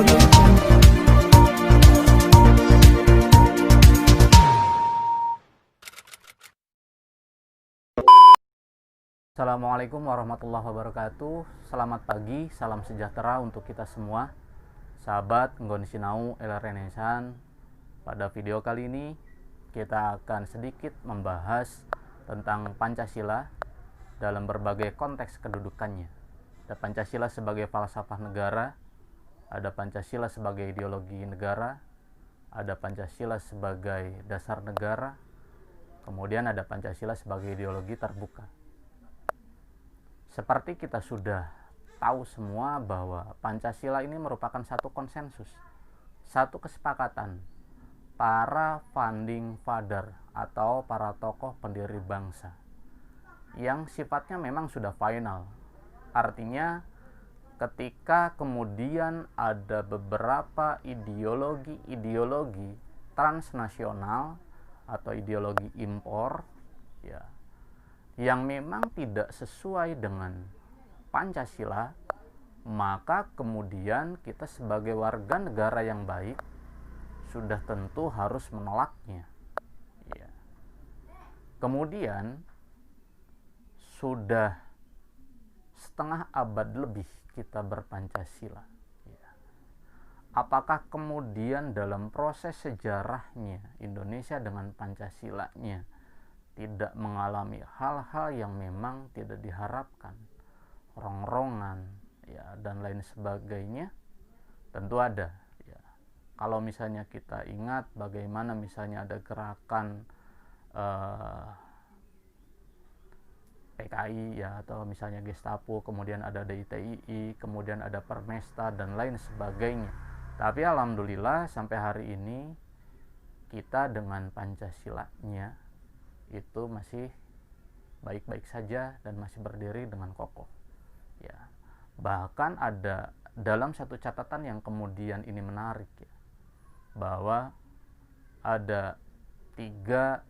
Assalamualaikum warahmatullahi wabarakatuh. Selamat pagi, salam sejahtera untuk kita semua. Sahabat Nggon Sinau El Renaissance. Pada video kali ini kita akan sedikit membahas tentang Pancasila dalam berbagai konteks kedudukannya. Ada Pancasila sebagai falsafah negara, ada Pancasila sebagai ideologi negara, ada Pancasila sebagai dasar negara, kemudian ada Pancasila sebagai ideologi terbuka. Seperti kita sudah tahu semua bahwa Pancasila ini merupakan satu konsensus, satu kesepakatan para founding father atau para tokoh pendiri bangsa yang sifatnya memang sudah final. Artinya ketika kemudian ada beberapa ideologi transnasional atau ideologi impor ya, yang memang tidak sesuai dengan Pancasila, maka kemudian kita sebagai warga negara yang baik sudah tentu harus menolaknya. Ya. Kemudian sudah setengah abad lebih kita berpancasila. Ya. Apakah kemudian dalam proses sejarahnya Indonesia dengan Pancasilanya tidak mengalami hal-hal yang memang tidak diharapkan, rongrongan ya dan lain sebagainya? Tentu ada ya. Kalau misalnya kita ingat bagaimana misalnya ada gerakan PKI ya, atau misalnya Gestapo, kemudian ada DITII, kemudian ada Permesta dan lain sebagainya. Tapi alhamdulillah sampai hari ini kita dengan Pancasilanya itu masih baik-baik saja dan masih berdiri dengan kokoh ya. Bahkan ada dalam satu catatan yang kemudian ini menarik ya, bahwa ada tiga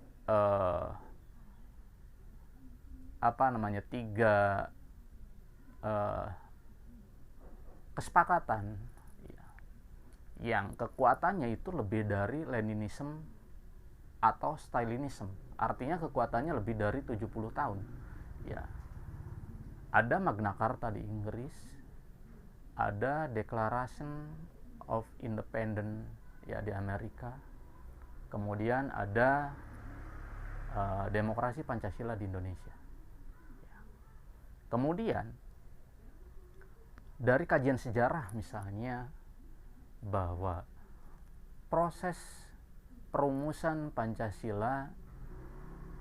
kesepakatan ya, yang kekuatannya itu lebih dari Leninisme atau Stalinisme. Artinya kekuatannya lebih dari 70 tahun. Ya. Ada Magna Carta di Inggris, ada Declaration of Independence ya di Amerika. Kemudian ada demokrasi Pancasila di Indonesia. Ya. Kemudian dari kajian sejarah misalnya bahwa proses perumusan Pancasila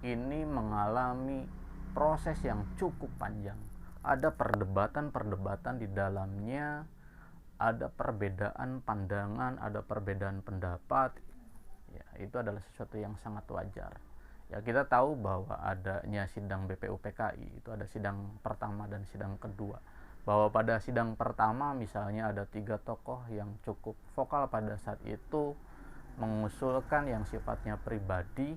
ini mengalami proses yang cukup panjang. Ada perdebatan di dalamnya, ada perbedaan pandangan, ada perbedaan pendapat. Ya, itu adalah sesuatu yang sangat wajar. Ya, kita tahu bahwa adanya sidang BPUPKI, itu ada sidang pertama dan sidang kedua. Bahwa pada sidang pertama misalnya ada 3 tokoh yang cukup vokal pada saat itu mengusulkan yang sifatnya pribadi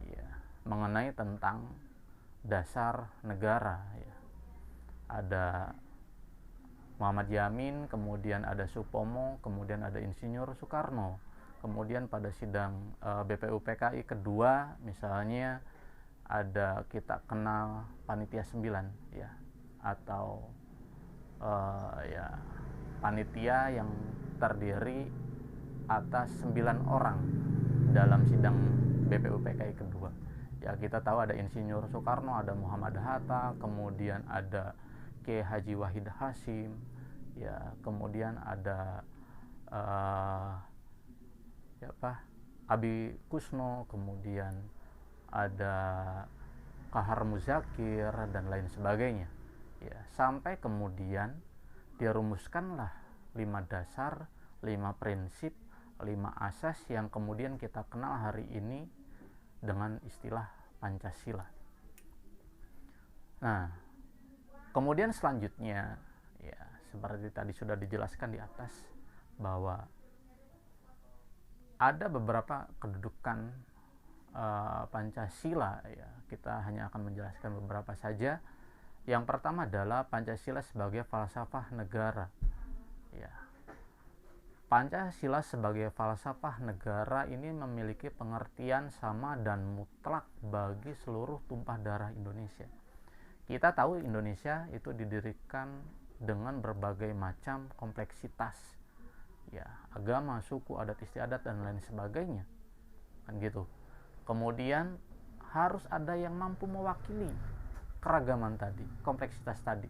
ya, mengenai tentang dasar negara ya. Ada Muhammad Yamin, kemudian ada Supomo, kemudian ada Insinyur Soekarno. Kemudian pada sidang BPUPKI kedua misalnya ada kita kenal Panitia 9 ya, atau ya panitia yang terdiri atas 9 orang dalam sidang BPUPKI kedua. Ya, kita tahu ada Insinyur Soekarno, ada Muhammad Hatta, kemudian ada K. Haji Wahid Hasyim, ya, kemudian ada Abi Kusno, kemudian ada Kahar Muzakir dan lain sebagainya. Ya, sampai kemudian dirumuskanlah 5 dasar, 5 prinsip, 5 asas yang kemudian kita kenal hari ini dengan istilah Pancasila. Nah, kemudian selanjutnya ya seperti tadi sudah dijelaskan di atas bahwa ada beberapa kedudukan Pancasila ya. Kita hanya akan menjelaskan beberapa saja. Yang pertama adalah Pancasila sebagai falsafah negara. Ya. Pancasila sebagai falsafah negara ini memiliki pengertian sama dan mutlak bagi seluruh tumpah darah Indonesia. Kita tahu Indonesia itu didirikan dengan berbagai macam kompleksitas, ya, agama, suku, adat istiadat dan lain sebagainya, kan gitu. Kemudian harus ada yang mampu mewakili keragaman tadi, kompleksitas tadi.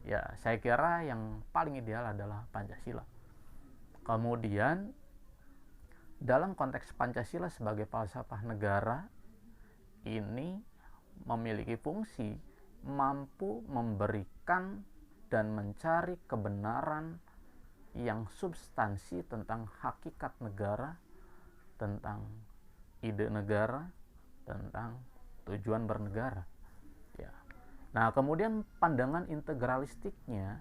Ya, saya kira yang paling ideal adalah Pancasila. Kemudian dalam konteks Pancasila sebagai falsafah negara ini memiliki fungsi mampu memberikan dan mencari kebenaran yang substansi tentang hakikat negara, tentang ide negara, tentang tujuan bernegara. Ya. Nah, kemudian pandangan integralistiknya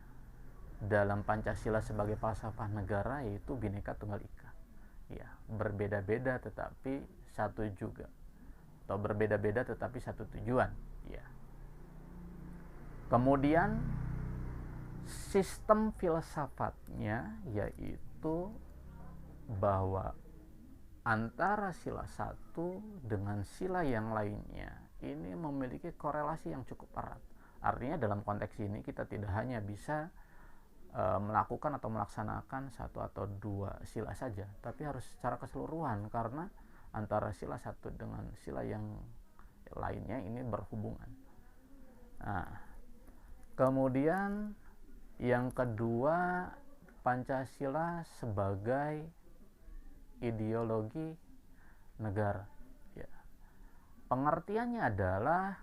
dalam Pancasila sebagai falsafah negara yaitu Bhinneka Tunggal Ika. Ya, berbeda-beda tetapi satu juga, atau berbeda-beda tetapi satu tujuan. Ya. Kemudian sistem filsafatnya yaitu bahwa antara sila satu dengan sila yang lainnya ini memiliki korelasi yang cukup erat. Artinya dalam konteks ini kita tidak hanya bisa melakukan atau melaksanakan satu atau dua sila saja, tapi harus secara keseluruhan, karena antara sila satu dengan sila yang lainnya ini berhubungan. Nah, kemudian yang kedua, Pancasila sebagai ideologi negara. Ya. Pengertiannya adalah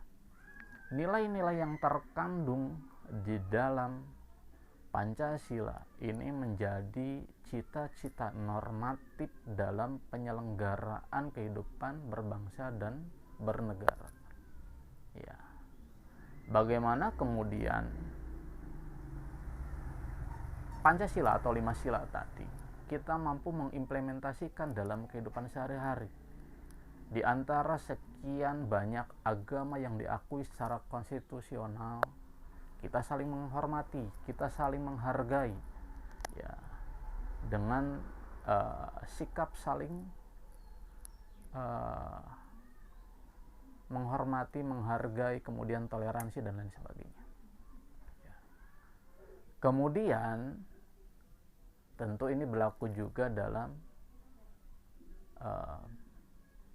nilai-nilai yang terkandung di dalam Pancasila ini menjadi cita-cita normatif dalam penyelenggaraan kehidupan berbangsa dan bernegara. Ya. Bagaimana kemudian Pancasila atau 5 sila tadi kita mampu mengimplementasikan dalam kehidupan sehari-hari. Di antara sekian banyak agama yang diakui secara konstitusional, kita saling menghormati, kita saling menghargai, ya, dengan sikap saling menghormati, menghargai, kemudian toleransi dan lain sebagainya. Ya. Kemudian tentu ini berlaku juga dalam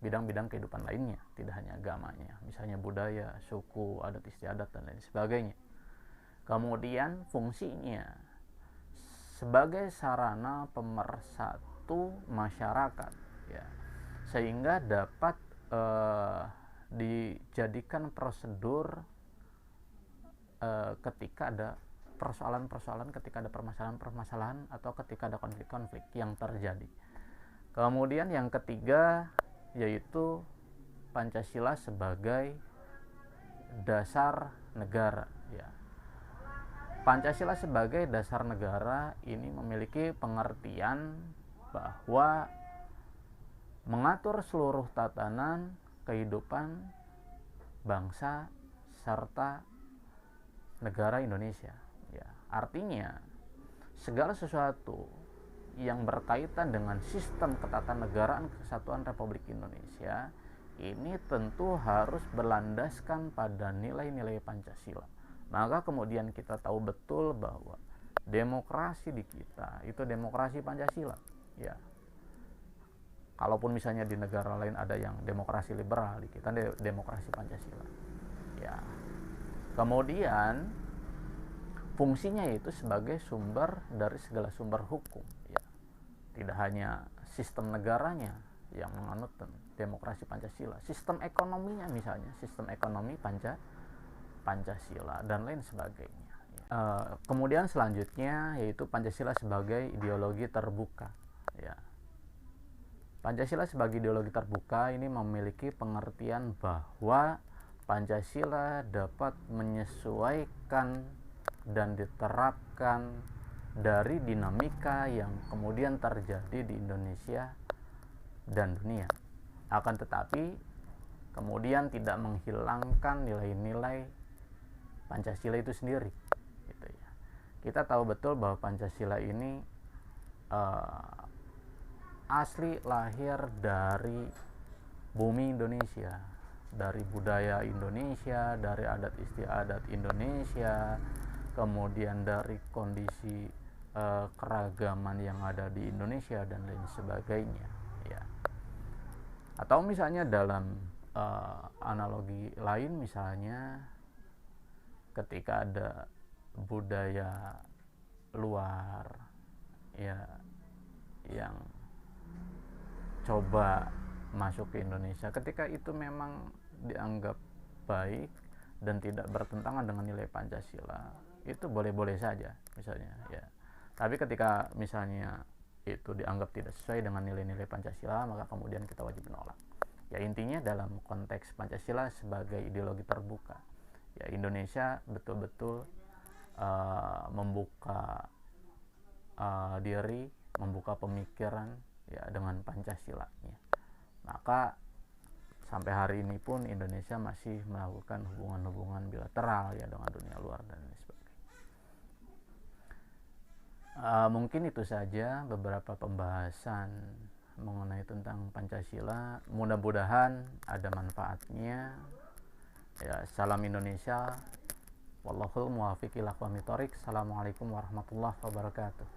bidang-bidang kehidupan lainnya, tidak hanya agamanya, misalnya budaya, suku, adat istiadat dan lain sebagainya. Kemudian fungsinya sebagai sarana pemersatu masyarakat, ya, sehingga dapat dijadikan prosedur ketika ada persoalan-persoalan, ketika ada permasalahan-permasalahan atau ketika ada konflik-konflik yang terjadi. Kemudian yang ketiga yaitu Pancasila sebagai dasar negara, ya. Pancasila sebagai dasar negara ini memiliki pengertian bahwa mengatur seluruh tatanan kehidupan bangsa serta negara Indonesia. Ya, artinya segala sesuatu yang berkaitan dengan sistem ketatanegaraan kesatuan Republik Indonesia ini tentu harus berlandaskan pada nilai-nilai Pancasila. Maka kemudian kita tahu betul bahwa demokrasi di kita itu demokrasi Pancasila, ya. Kalaupun misalnya di negara lain ada yang demokrasi liberal, di kita demokrasi Pancasila, ya. Kemudian fungsinya itu sebagai sumber dari segala sumber hukum, ya. Tidak hanya sistem negaranya yang menganut demokrasi Pancasila, sistem ekonominya misalnya, sistem ekonomi Pancasila dan lain sebagainya. Kemudian selanjutnya yaitu Pancasila sebagai ideologi terbuka, ya. Pancasila sebagai ideologi terbuka ini memiliki pengertian bahwa Pancasila dapat menyesuaikan dan diterapkan dari dinamika yang kemudian terjadi di Indonesia dan dunia. Akan tetapi kemudian tidak menghilangkan nilai-nilai Pancasila itu sendiri, gitu ya. Kita tahu betul bahwa Pancasila ini uh, asli lahir dari bumi Indonesia, dari budaya Indonesia, dari adat istiadat Indonesia, kemudian dari kondisi keragaman yang ada di Indonesia dan lain sebagainya, ya. Atau misalnya dalam analogi lain, misalnya ketika ada budaya luar ya yang coba masuk ke Indonesia, ketika itu memang dianggap baik dan tidak bertentangan dengan nilai Pancasila, itu boleh-boleh saja misalnya, ya. Tapi ketika misalnya itu dianggap tidak sesuai dengan nilai-nilai Pancasila, maka kemudian kita wajib menolak. Ya, intinya dalam konteks Pancasila sebagai ideologi terbuka, ya, Indonesia betul-betul membuka diri, membuka pemikiran, ya, dengan Pancasilanya. Maka sampai hari ini pun Indonesia masih melakukan hubungan-hubungan bilateral, ya, dengan dunia luar dan lain sebagainya. Mungkin itu saja beberapa pembahasan mengenai tentang Pancasila. Mudah-mudahan ada manfaatnya. Ya, salam Indonesia. Wallahul muwaffiq ila aqwamit thoriq. Assalamualaikum warahmatullahi wabarakatuh.